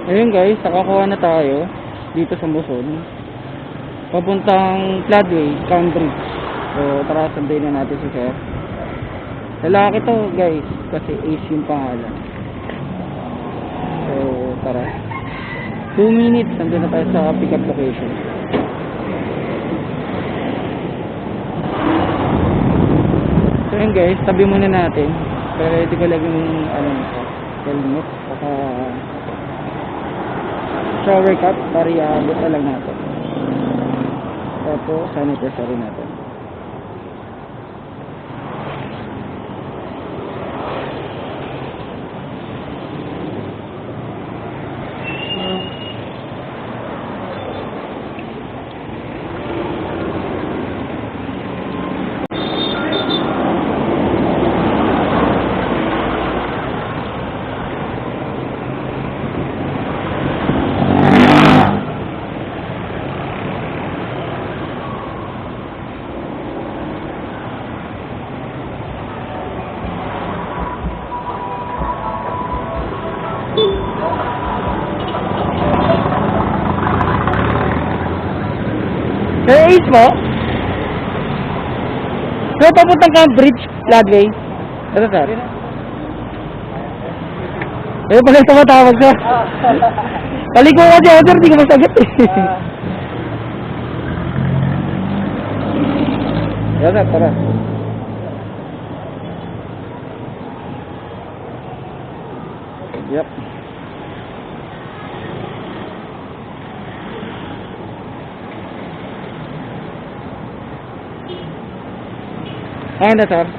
Ayun guys, nakakuha na tayo dito sa Luzon. Papuntang Floodway, Cambridge. So tara, sundayin na natin si Sir. Lalaki to guys, kasi Ace yung pangalan. So tara. 2 minutes, nandun na tayo sa pick up location. So yun guys, tabi muna natin. Pero ready ko lang yung helmet. Saka shower cap para iabot na lang natin. Tapos sanitizer rin natin. Sir Ace mo? So, papuntang Cambridge, Floodway. Ito, sir. Ayun pala tumatawag, sir. Taliko kasi ako, sir. Hindi ko masagot eh. Yan, sir. Tara. Yep. Ayan na, sir.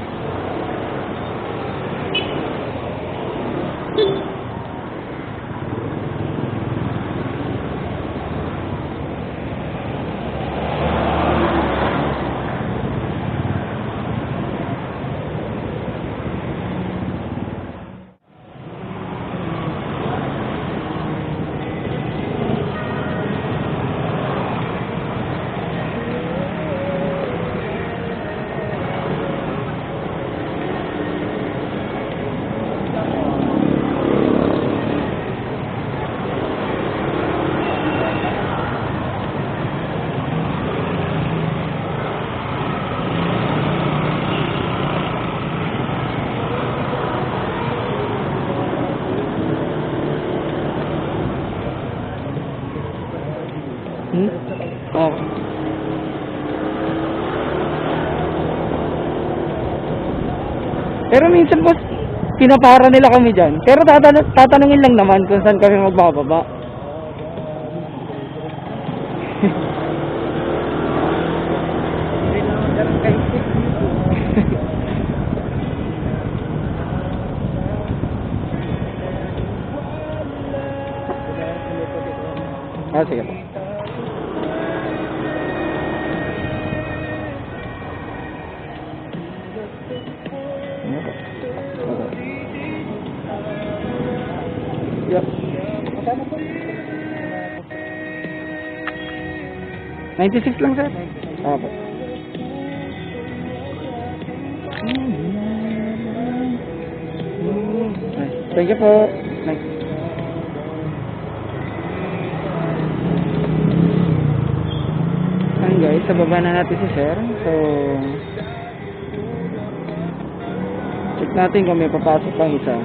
Oh. Pero minsan boss, pinapara nila kami dyan. Pero tatanungin lang naman kung saan kami magbababa. Ah, sige po. Yep. 96 lang, sir. Opo. Thank you po. Nice. Ayan guys, sa baba na natin si sir. So check natin kung may papasok pang isa.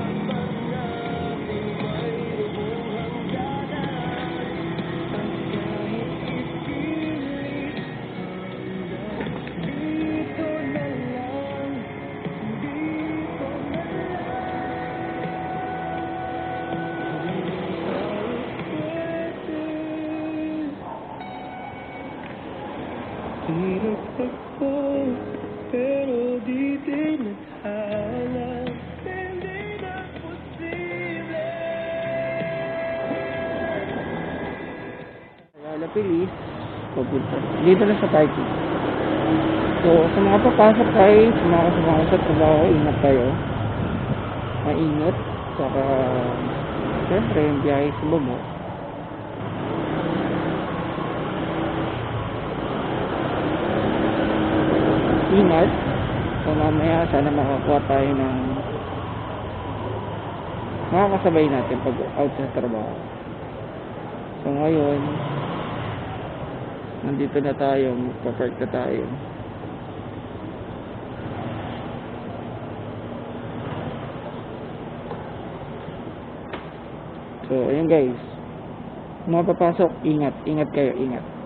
Hirap ako, pero di din naghahanap. Hindi na posible. Wala pilis. Papunta. Dito na sa parking. So, sa mga papasok kayo, sa mga kasama sa trabaho, ingat kayo. Maingat. Saka, siyempre, yung biyahe sa baba. Ingat. So mamaya sana makakuha tayo ng makakasabay natin pag out sa trabaho. So ngayon, nandito na tayo, magpa-park na tayo. So ayun guys, kung mapapasok, ingat kayo, ingat.